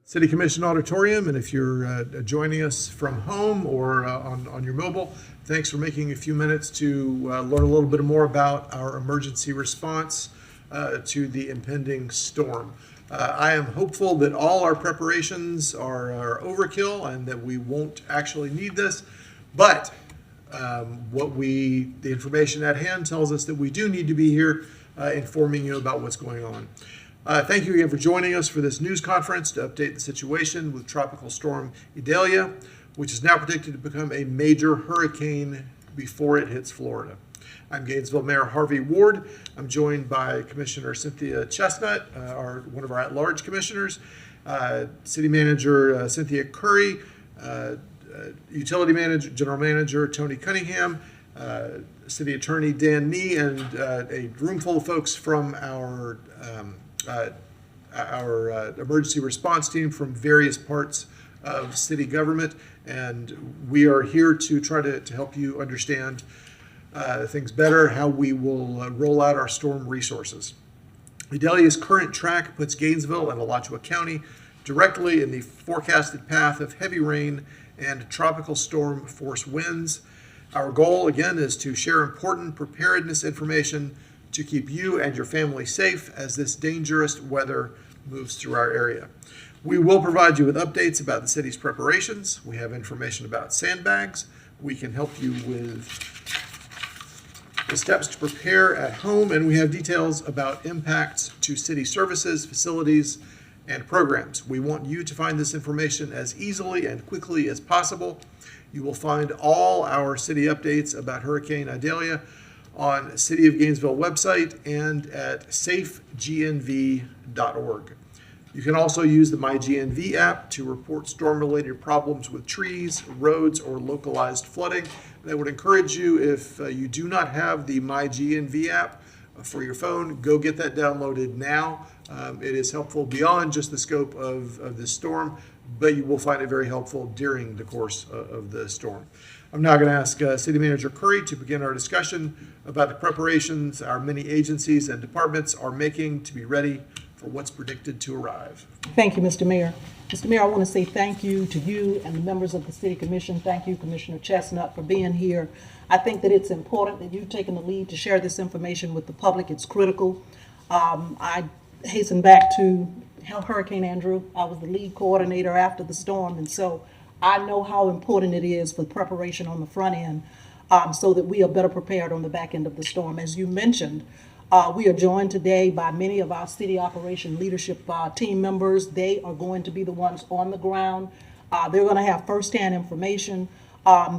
City Commission Auditorium, and if you're joining us from home or on your mobile, thanks for making a few minutes to learn a little bit more about our emergency response to the impending storm. I am hopeful that all our preparations are overkill and that we won't actually need this, but the information at hand tells us that we do need to be here informing you about what's going on. Thank you again for joining us for this news conference to update the situation with Tropical Storm Idalia, which is now predicted to become a major hurricane before it hits Florida. I'm Gainesville Mayor Harvey Ward. I'm joined by Commissioner Cynthia Chestnut, one of our at-large commissioners, City Manager Cynthia Curry, Utility Manager, General Manager Tony Cunningham, City Attorney Dan Nee, and a room full of folks from our emergency response team from various parts of city government, and we are here to try to help you understand things better, how we will roll out our storm resources. Idalia's current track puts Gainesville and Alachua County directly in the forecasted path of heavy rain and tropical storm force winds. Our goal, again, is to share important preparedness information to keep you and your family safe as this dangerous weather moves through our area. We will provide you with updates about the city's preparations. We have information about sandbags. We can help you with the steps to prepare at home, and we have details about impacts to city services, facilities, and programs. We want you to find this information as easily and quickly as possible. You will find all our city updates about Hurricane Idalia on City of Gainesville website and at safegnv.org. You can also use the MyGNV app to report storm-related problems with trees, roads, or localized flooding. And I would encourage you, if you do not have the MyGNV app for your phone, go get that downloaded now. It is helpful beyond just the scope of this storm, but you will find it very helpful during the course of the storm. I'm now going to ask City Manager Curry to begin our discussion about the preparations our many agencies and departments are making to be ready for what's predicted to arrive. Thank you, Mr. Mayor. Mr. Mayor, I want to say thank you to you and the members of the City Commission. Thank you, Commissioner Chestnut, for being here. I think that it's important that you've taken the lead to share this information with the public. It's critical. I hasten back to Hurricane Andrew. I was the lead coordinator after the storm, and so I know how important it is for preparation on the front end so that we are better prepared on the back end of the storm. As you mentioned, we are joined today by many of our city operation leadership team members. They are going to be the ones on the ground. They're going to have firsthand information.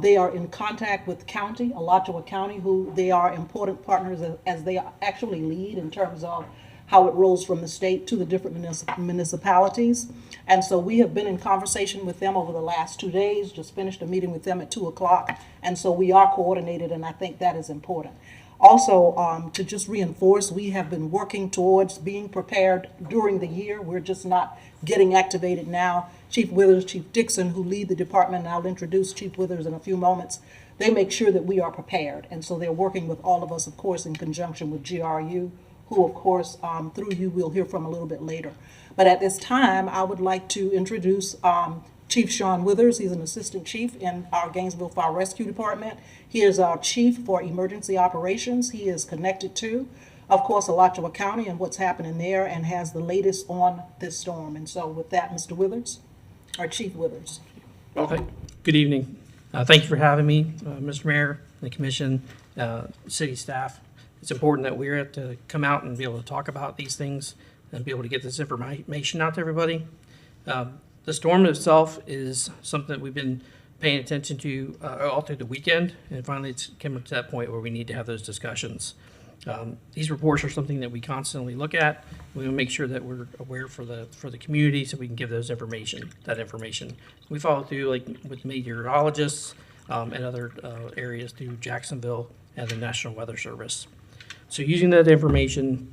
They are in contact with county, Alachua County, who they are important partners as they actually lead in terms of how it rolls from the state to the different municipalities. And so we have been in conversation with them over the last 2 days, just finished a meeting with them at 2 o'clock. And so we are coordinated, and I think that is important. Also, to just reinforce, we have been working towards being prepared during the year. We're just not getting activated now. Chief Withers, Chief Dixon, who lead the department, and I'll introduce Chief Withers in a few moments, they make sure that we are prepared. And so they're working with all of us, of course, in conjunction with GRU, who, of course, through you, we'll hear from a little bit later. But at this time, I would like to introduce Chief Sean Withers. He's an assistant chief in our Gainesville Fire Rescue Department. He is our chief for emergency operations. He is connected to, of course, Alachua County and what's happening there, and has the latest on this storm. And so with that, Mr. Withers, or Chief Withers. Welcome. Good evening. Thank you for having me, Mr. Mayor, the commission, city staff. It's important that we're able to come out and be able to talk about these things and be able to get this information out to everybody. The storm itself is something that we've been paying attention to all through the weekend, and finally it's come to that point where we need to have those discussions. These reports are something that we constantly look at. We want to make sure that we're aware for the community so we can give that information. We follow through like with meteorologists and other areas through Jacksonville and the National Weather Service. So using that information,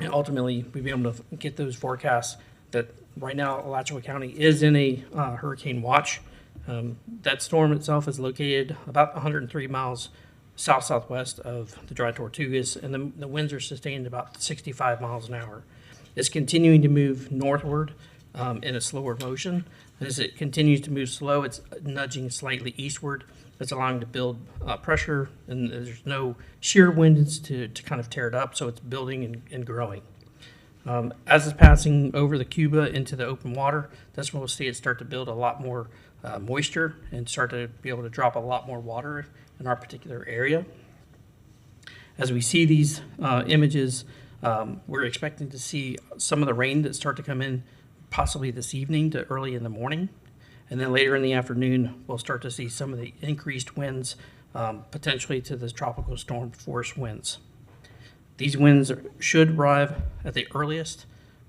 and ultimately we'll be able to get those forecasts that right now Alachua County is in a hurricane watch. That storm itself is located about 103 miles south-southwest of the Dry Tortugas, and the winds are sustained about 65 miles an hour. It's continuing to move northward in a slower motion. As it continues to move slow, it's nudging slightly eastward. That's allowing to build pressure, and there's no shear winds to kind of tear it up, so it's building and growing. As it's passing over the Cuba into the open water, that's when we'll see it start to build a lot more moisture and start to be able to drop a lot more water in our particular area. As we see these images, we're expecting to see some of the rain that start to come in possibly this evening to early in the morning. And then later in the afternoon, we'll start to see some of the increased winds, potentially to the tropical storm force winds. These winds should arrive at the earliest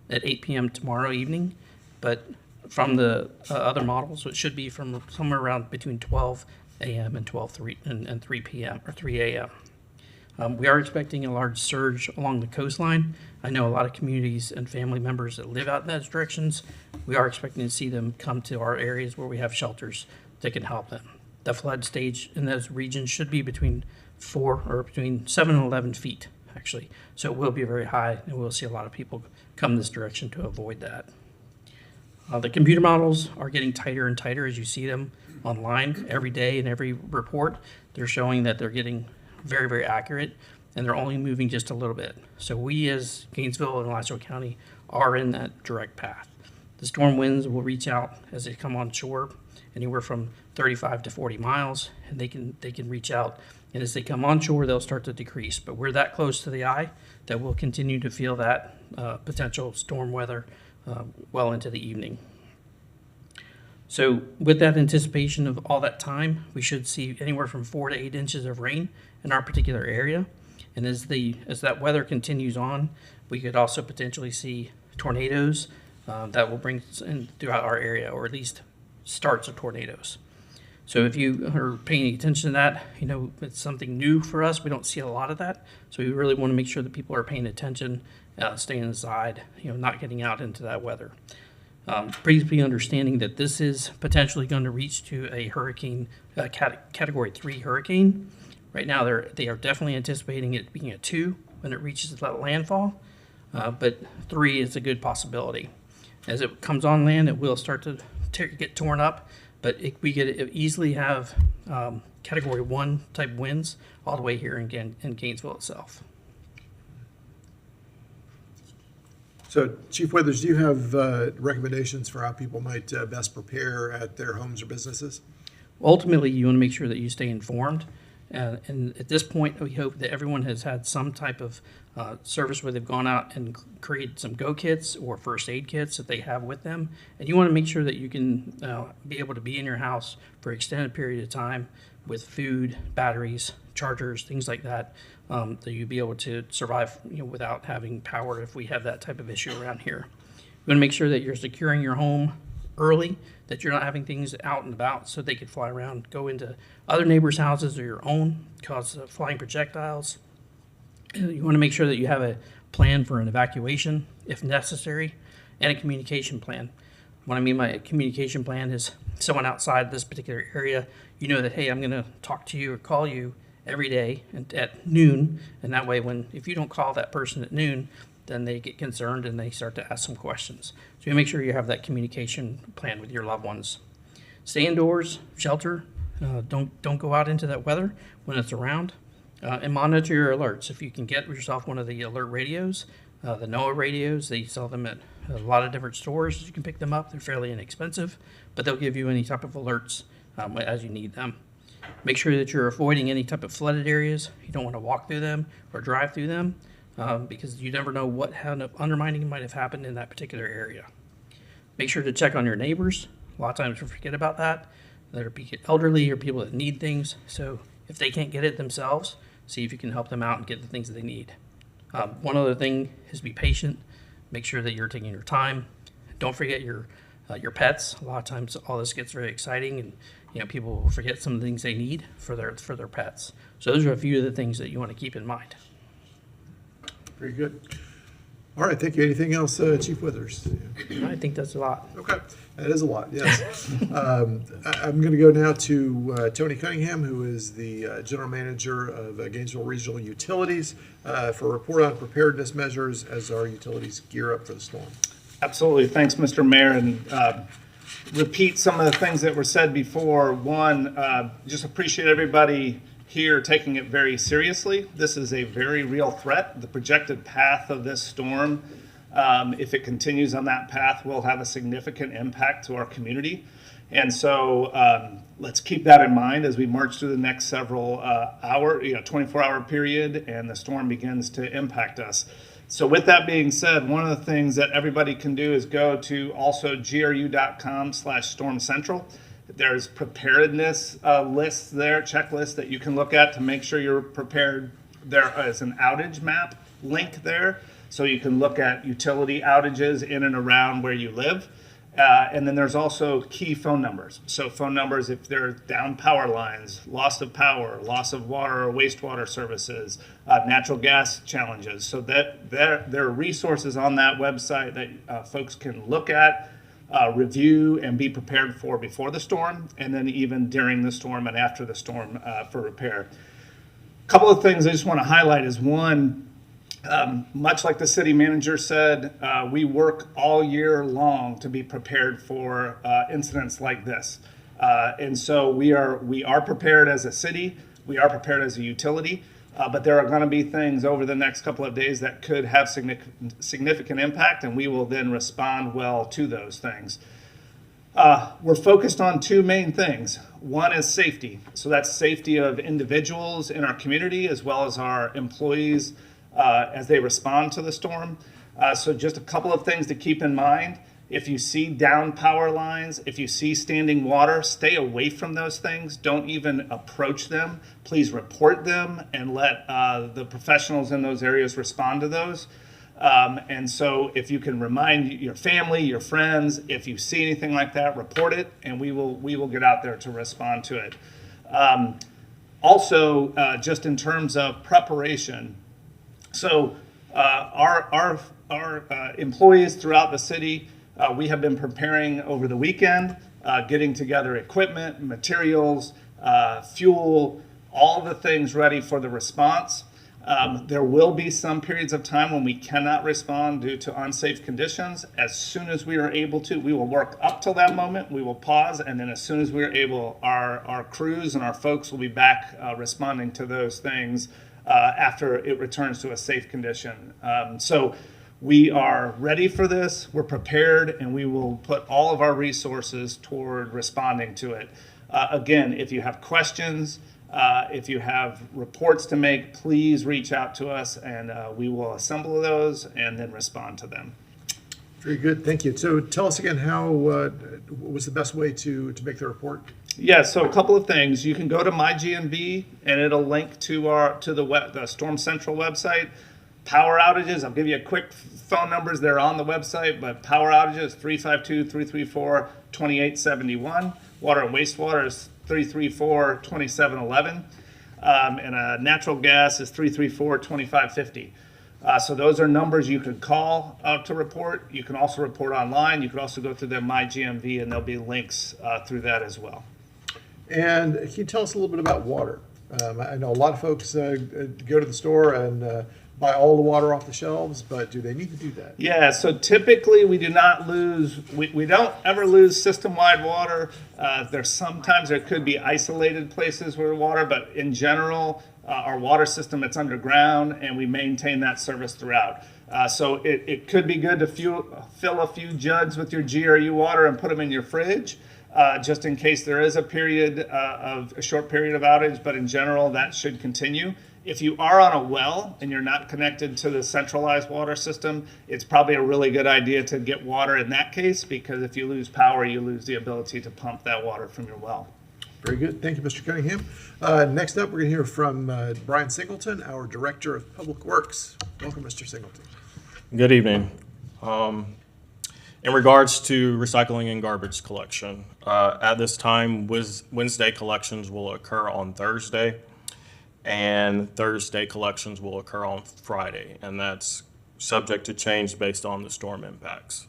at 8 p.m. tomorrow evening, but from the other models, it should be from somewhere around between 12 a.m. and 3 p.m. or 3 a.m. We are expecting a large surge along the coastline. I know a lot of communities and family members that live out in those directions. We are expecting to see them come to our areas where we have shelters that can help them. The flood stage in those regions should be between 7 and 11 feet, actually. So it will be very high, and we'll see a lot of people come this direction to avoid that. The computer models are getting tighter and tighter as you see them online every day. In every report, they're showing that they're getting very, very accurate, and they're only moving just a little bit. So we as Gainesville and Alachua County are in that direct path. The storm winds will reach out as they come on shore, anywhere from 35 to 40 miles, and they can reach out. And as they come on shore, they'll start to decrease. But we're that close to the eye that we'll continue to feel that potential storm weather well into the evening. So with that anticipation of all that time, we should see anywhere from 4 to 8 inches of rain in our particular area. And as that weather continues on, we could also potentially see tornadoes that will bring in throughout our area, or at least starts of tornadoes. So if you are paying attention to that, you know, it's something new for us. We don't see a lot of that. So we really want to make sure that people are paying attention, staying inside, you know, not getting out into that weather. Please be understanding that this is potentially going to reach to a hurricane, category 3 hurricane. Right now, they are definitely anticipating it being a 2 when it reaches that landfall, but 3 is a good possibility. As it comes on land, it will start to get torn up, but we could easily have category 1 type winds all the way here in Gainesville itself. So, Chief Withers, do you have recommendations for how people might best prepare at their homes or businesses? Ultimately, you want to make sure that you stay informed. And at this point, we hope that everyone has had some type of service where they've gone out and created some go kits or first aid kits that they have with them. And you want to make sure that you can be able to be in your house for an extended period of time with food, batteries, chargers, things like that, that you'd be able to survive, you know, without having power if we have that type of issue around here. You want to make sure that you're securing your home early, that you're not having things out and about so they could fly around, go into other neighbors' houses or your own, cause flying projectiles. You want to make sure that you have a plan for an evacuation if necessary, and a communication plan. What I mean by a communication plan is someone outside this particular area, you know that, hey, I'm going to talk to you or call you every day at noon, and that way if you don't call that person at noon, then they get concerned and they start to ask some questions. So you make sure you have that communication plan with your loved ones. Stay indoors, shelter, don't go out into that weather when it's around, and monitor your alerts. If you can get yourself one of the alert radios, the NOAA radios, they sell them at a lot of different stores. You can pick them up. They're fairly inexpensive, but they'll give you any type of alerts as you need them. Make sure that you're avoiding any type of flooded areas. You don't want to walk through them or drive through them because you never know what kind of undermining might have happened in that particular area. Make sure to check on your neighbors. A lot of times we forget about that. There be elderly or people that need things. So if they can't get it themselves, see if you can help them out and get the things that they need. One other thing is be patient. Make sure that you're taking your time. Don't forget your pets. A lot of times all this gets very exciting, and you know, people will forget some of the things they need for their pets. So those are a few of the things that you want to keep in mind. Very good. All right, thank you. Anything else, Chief Withers? I think that's a lot. Okay, that is a lot, yes. I'm going to go now to Tony Cunningham, who is the General Manager of Gainesville Regional Utilities, for a report on preparedness measures as our utilities gear up for the storm. Absolutely. Thanks, Mr. Mayor. And repeat some of the things that were said before. One, just appreciate everybody here taking it very seriously. This is a very real threat. The projected path of this storm, if it continues on that path, will have a significant impact to our community. And so let's keep that in mind as we march through the next several 24-hour period and the storm begins to impact us. So with that being said, one of the things that everybody can do is go to also gru.com/Storm Central. There's preparedness lists there, checklists that you can look at to make sure you're prepared. There is an outage map link there, so you can look at utility outages in and around where you live. And then there's also key phone numbers. So phone numbers if there are down power lines, loss of power, loss of water or wastewater services, natural gas challenges. So that there are resources on that website that folks can look at, review, and be prepared for before the storm, and then even during the storm and after the storm for repair. A couple of things I just want to highlight is one, much like the city manager said, we work all year long to be prepared for incidents like this. And so we are prepared as a city, we are prepared as a utility, but there are going to be things over the next couple of days that could have significant impact, and we will then respond well to those things. We're focused on two main things. One is safety. So that's safety of individuals in our community as well as our employees as they respond to the storm. So just a couple of things to keep in mind. If you see down power lines, if you see standing water, stay away from those things. Don't even approach them. Please report them and let the professionals in those areas respond to those. And so if you can remind your family, your friends, if you see anything like that, report it, and we will get out there to respond to it. Also, just in terms of preparation, so our employees throughout the city, we have been preparing over the weekend, getting together equipment, materials, fuel, all the things ready for the response. There will be some periods of time when we cannot respond due to unsafe conditions. As soon as we are able to, we will work up till that moment. We will pause, and then as soon as we are able, our crews and our folks will be back responding to those things after it returns to a safe condition. So we are ready for this, we're prepared, and we will put all of our resources toward responding to it. Again, if you have questions, if you have reports to make, please reach out to us, and we will assemble those and then respond to them. Very good, thank you. So tell us again how, what was the best way to make the report? Yeah, so a couple of things. You can go to my GNV and it'll link to the Storm Central website. Power outages, I'll give you a quick phone numbers. They're on the website, but power outages 352-334-2871. Water and wastewater is 334-2711. And natural gas is 334-2550. So those are numbers you could call to report. You can also report online. You could also go through the My GNV, and there'll be links through that as well. And can you tell us a little bit about water? I know a lot of folks go to the store and buy all the water off the shelves, but do they need to do that? Yeah, so typically we do not lose, we don't ever lose system-wide water. Sometimes there could be isolated places where water, but in general, our water system, it's underground, and we maintain that service throughout. So it could be good to fill a few jugs with your GRU water and put them in your fridge, just in case there is a short period of outage, but in general, that should continue. If you are on a well and you're not connected to the centralized water system, it's probably a really good idea to get water in that case, because if you lose power, you lose the ability to pump that water from your well. Very good. Thank you, Mr. Cunningham. Next up, we're going to hear from Brian Singleton, our Director of Public Works. Welcome, Mr. Singleton. Good evening. In regards to recycling and garbage collection, at this time, Wednesday collections will occur on Thursday, and Thursday collections will occur on Friday, and that's subject to change based on the storm impacts.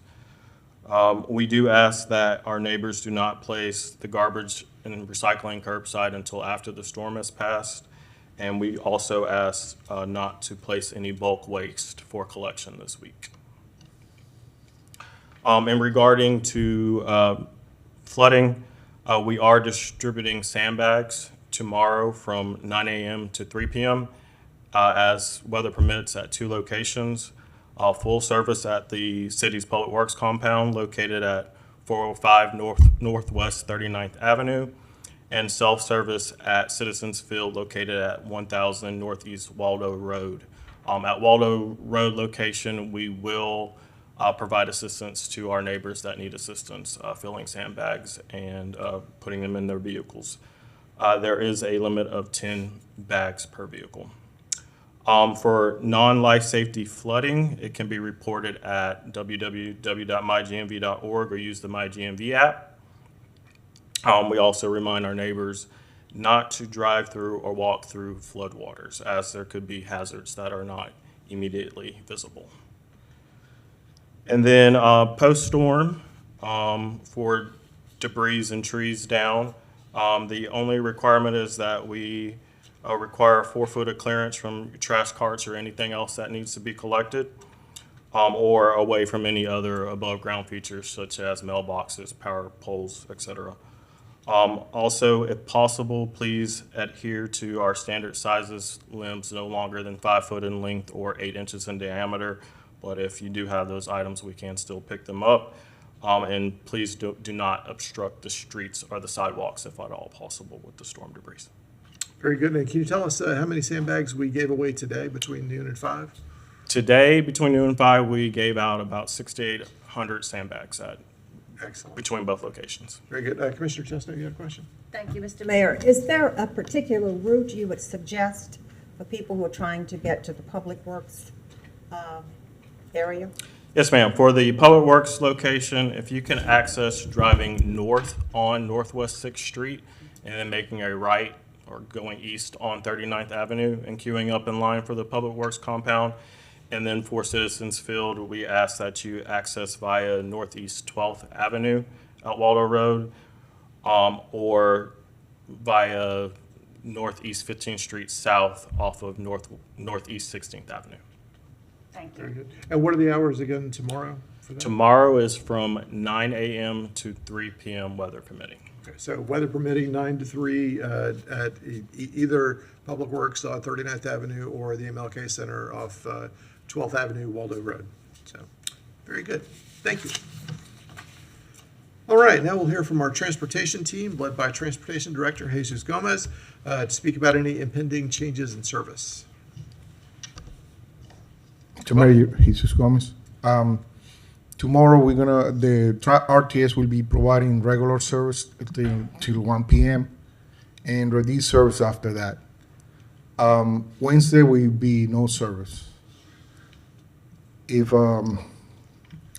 We do ask that our neighbors do not place the garbage and recycling curbside until after the storm has passed, and we also ask not to place any bulk waste for collection this week. In regarding to flooding, we are distributing sandbags tomorrow from 9 a.m. to 3 p.m. As weather permits at 2 locations. Full service at the city's Public Works compound located at 405 Northwest 39th Avenue, and self-service at Citizens Field located at 1000 Northeast Waldo Road. At Waldo Road location, we will provide assistance to our neighbors that need assistance filling sandbags and putting them in their vehicles. There is a limit of 10 bags per vehicle. For non-life safety flooding, it can be reported at www.mygnv.org or use the MyGNV app. We also remind our neighbors not to drive through or walk through floodwaters, as there could be hazards that are not immediately visible. And then post-storm, for debris and trees down, the only requirement is that we require 4 foot of clearance from trash carts or anything else that needs to be collected, or away from any other above ground features such as mailboxes, power poles, etc. Also, if possible, please adhere to our standard sizes, limbs no longer than 5 foot in length or 8 inches in diameter. But if you do have those items, we can still pick them up. And please do not obstruct the streets or the sidewalks if at all possible with the storm debris. Very good. And can you tell us how many sandbags we gave away today between noon and 5? Today, between noon and 5, we gave out about 6,800 sandbags Excellent. between both locations. Very good. Commissioner Chestnut, you had a question? Thank you, Mr. Mayor. Is there a particular route you would suggest for people who are trying to get to the Public Works area? Yes, ma'am. For the Public Works location, if you can access driving north on Northwest 6th Street and then making a right or going east on 39th Avenue and queuing up in line for the Public Works compound. And then for Citizens Field, we ask that you access via Northeast 12th Avenue at Waldo Road, or via Northeast 15th Street South off of Northeast 16th Avenue. Thank Very you. good. And what are the hours again tomorrow for that? Tomorrow is from 9 a.m. to 3 p.m. weather permitting. Okay, so weather permitting, 9 to 3 at either Public Works on 39th Avenue or the MLK Center off 12th Avenue, Waldo Road. So, very good. Thank you. All right, now we'll hear from our transportation team, led by Transportation Director Jesus Gomez, to speak about any impending changes in service. Mayor Jesus Gomez. Tomorrow the RTS will be providing regular service till 1 p.m. and reduced service after that. Wednesday will be no service.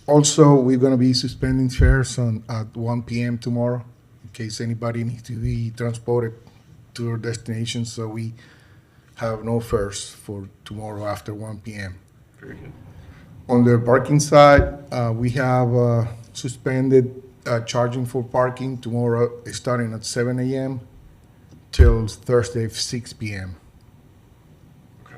Also, we're gonna be suspending fares at 1 p.m. tomorrow in case anybody needs to be transported to their destination. So we have no fares for tomorrow after 1 p.m. Very good. On the parking side, we have suspended charging for parking tomorrow, starting at 7 a.m. till Thursday, 6 p.m. Okay.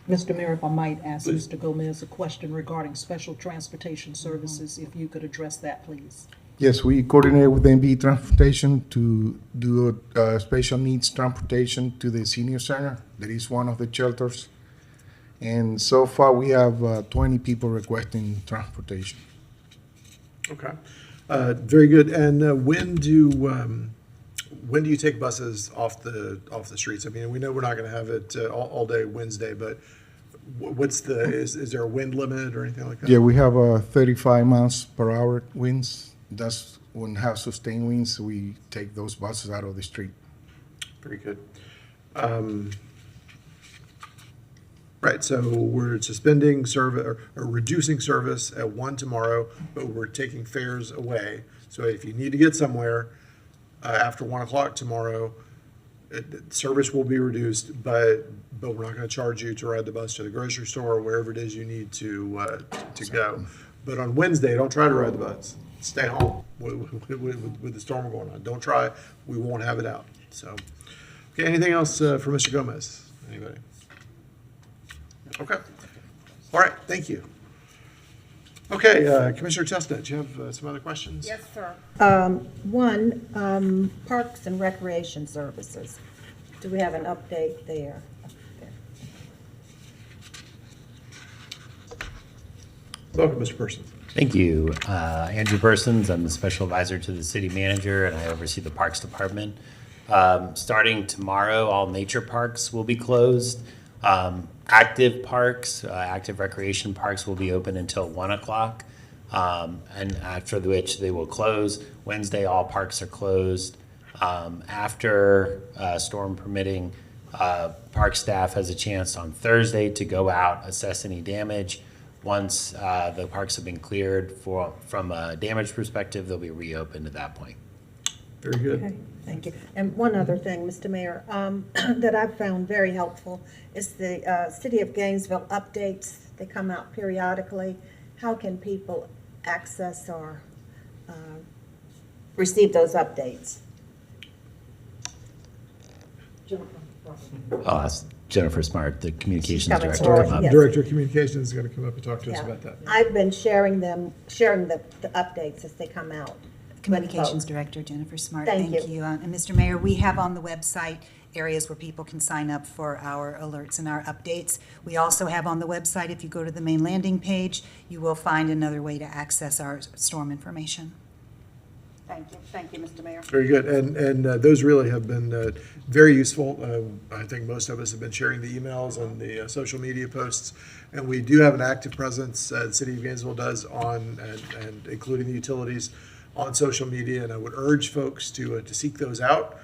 Mr. Mayor, if I might ask Please. Mr. Gomez a question regarding special transportation services, if you could address that, please. Yes, we coordinate with MB Transportation to do special needs transportation to the senior center. That is one of the shelters. And so far, we have 20 people requesting transportation. Okay. Very good. And when do you take buses off the streets? I mean, we know we're not going to have it all day Wednesday, but what's is there a wind limit or anything like that? Yeah, we have 35 miles per hour winds. That's when we have sustained winds, we take those buses out of the street. Very good. Right, so we're suspending service or reducing service at 1 tomorrow, but we're taking fares away. So if you need to get somewhere after 1 o'clock tomorrow, service will be reduced, but we're not going to charge you to ride the bus to the grocery store or wherever it is you need to go. But on Wednesday, don't try to ride the bus. Stay home with the storm going on. Don't try. We won't have it out. So, okay. Anything else for Mr. Gomez? Anybody? Okay. All right. Thank you. Okay, Commissioner Chestnut, do you have some other questions? Yes, sir. One, Parks and Recreation Services. Do we have an update there? Welcome, Mr. Person. Thank you. Andrew Persons, I'm the special advisor to the city manager, and I oversee the Parks Department. Starting tomorrow, all nature parks will be closed. Active parks, active recreation parks will be open until 1 o'clock, and after which they will close. Wednesday, all parks are closed. After storm permitting, park staff has a chance on Thursday to go out, assess any damage. Once the parks have been cleared from a damage perspective, they'll be reopened at that point. Very good. Okay, thank you. And one other thing, Mr. Mayor, that I've found very helpful is the City of Gainesville updates. They come out periodically. How can people access or receive those updates? I'll ask Jennifer Smart, the communications coming director. forward, to come up. yes. Director of Communications is going to come up and talk to us Yeah. about that. I've been sharing the updates as they come out. Communications Director Jennifer Smart. Thank Thank you. you. And Mr. Mayor, we have on the website areas where people can sign up for our alerts and our updates. We also have on the website, if you go to the main landing page, you will find another way to access our storm information. Thank you, Mr. Mayor. Very good. And those really have been very useful. I think most of us have been sharing the emails and the social media posts. And we do have an active presence, the City of Gainesville does, on, and including the utilities, on social media. And I would urge folks to seek those out.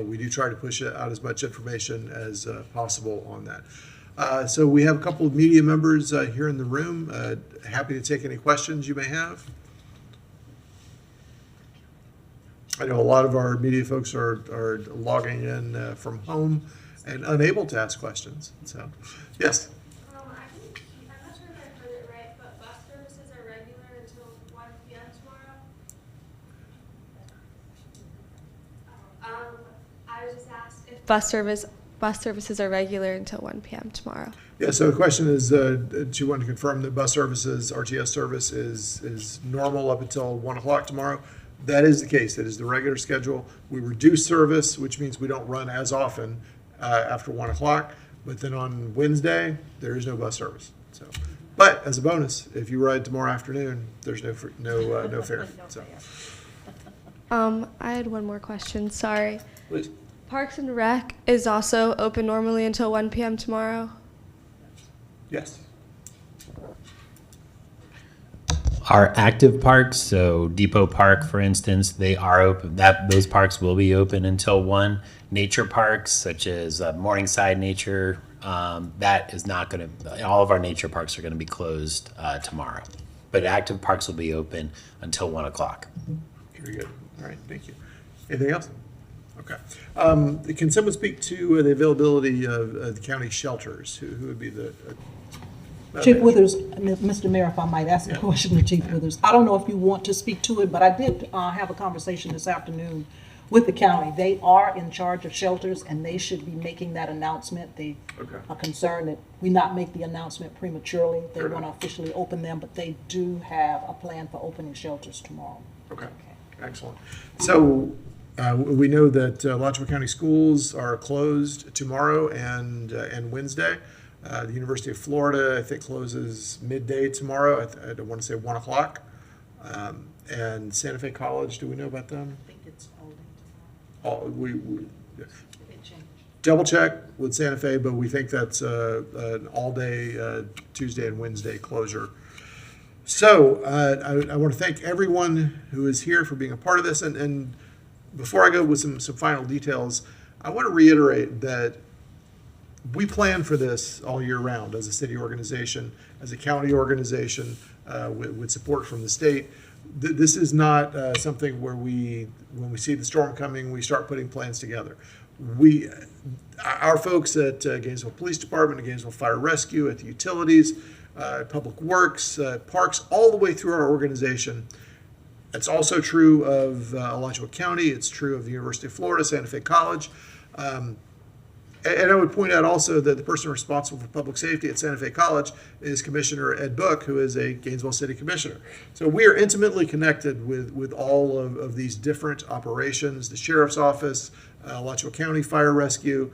We do try to push out as much information as possible on that. So we have a couple of media members here in the room. Happy to take any questions you may have. I know a lot of our media folks are logging in from home and unable to ask questions. So, yes. I'm not sure if I heard it right, but bus services are regular until 1 p.m. tomorrow. I was just asked if bus services are regular until 1 p.m. tomorrow. Yeah, so the question is, do you want to confirm that bus services, RTS service is normal up until 1 o'clock tomorrow? That is the case. That is the regular schedule. We reduce service, which means we don't run as often after 1 o'clock. But then on Wednesday, there is no bus service. So, but as a bonus, if you ride tomorrow afternoon, there's no fare. So, I had one more question. Sorry. please. Parks and Rec is also open normally until 1 p.m. tomorrow. Yes. Our active parks, so Depot Park, for instance, they are open. Those parks will be open until 1. Nature parks, such as Morningside Nature, that is not going to. All of our nature parks are going to be closed tomorrow, but active parks will be open until 1 o'clock. Very good. All right. Thank you. Anything else? Okay. Can someone speak to the availability of the county shelters? Who would be the Chief Withers, Mr. Mayor, if I might ask a question to Chief Withers. I don't know if you want to speak to it, but I did have a conversation this afternoon with the county. They are in charge of shelters, and they should be making that announcement. They are concerned that we not make the announcement prematurely. They want to officially open them, but they do have a plan for opening shelters tomorrow. Okay, excellent. So we know that Alachua County schools are closed tomorrow and Wednesday. The University of Florida, I think, closes midday tomorrow. I don't want to say 1 o'clock. And Santa Fe College, do we know about them? I think it's all day tomorrow. We It changed. double check with Santa Fe, but we think that's an all-day Tuesday and Wednesday closure. So I want to thank everyone who is here for being a part of this. And before I go with some final details, I want to reiterate that we plan for this all year round as a city organization, as a county organization, with support from the state. This is not something where when we see the storm coming, we start putting plans together. Our folks at Gainesville Police Department, at Gainesville Fire Rescue, at the utilities, Public Works, Parks, all the way through our organization. It's also true of Alachua County. It's true of the University of Florida, Santa Fe College. And I would point out also that the person responsible for public safety at Santa Fe College is Commissioner Ed Book, who is a Gainesville City Commissioner. So we are intimately connected with all of these different operations, the Sheriff's Office, Alachua County Fire Rescue.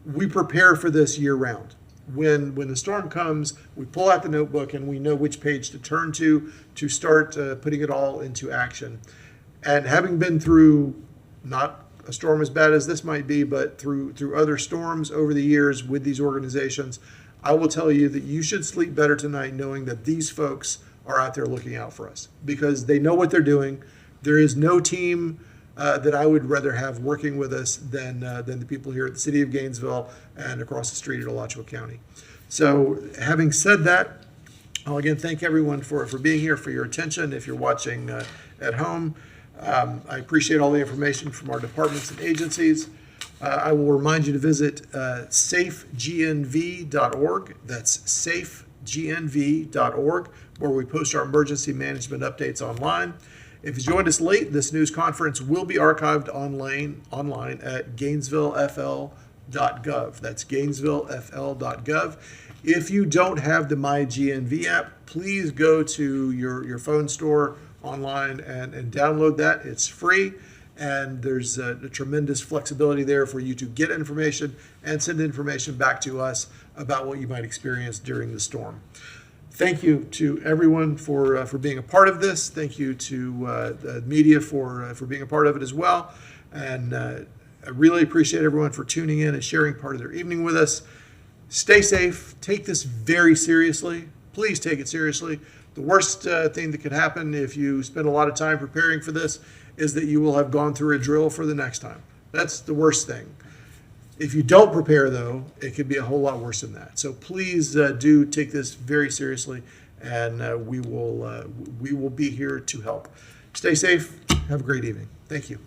We prepare for this year round. When the storm comes, we pull out the notebook and we know which page to turn to start putting it all into action. And having been through not a storm as bad as this might be, but through other storms over the years with these organizations, I will tell you that you should sleep better tonight knowing that these folks are out there looking out for us because they know what they're doing. There is no team that I would rather have working with us than the people here at the City of Gainesville and across the street at Alachua County. So having said that, I'll again thank everyone for being here, for your attention. If you're watching at home, I appreciate all the information from our departments and agencies. I will remind you to visit safegnv.org. That's safegnv.org, where we post our emergency management updates online. If you joined us late, this news conference will be archived online at GNV-FL.gov. That's GNV-FL.gov. If you don't have the My GNV app, please go to your phone store online and download that. It's free, and there's a tremendous flexibility there for you to get information and send information back to us about what you might experience during the storm. Thank you to everyone for being a part of this. Thank you to the media for being a part of it as well. And I really appreciate everyone for tuning in and sharing part of their evening with us. Stay safe. Take this very seriously. Please take it seriously. The worst thing that could happen if you spend a lot of time preparing for this is that you will have gone through a drill for the next time. That's the worst thing. If you don't prepare, though, it could be a whole lot worse than that. So please do take this very seriously, and we will be here to help. Stay safe. Have a great evening. Thank you.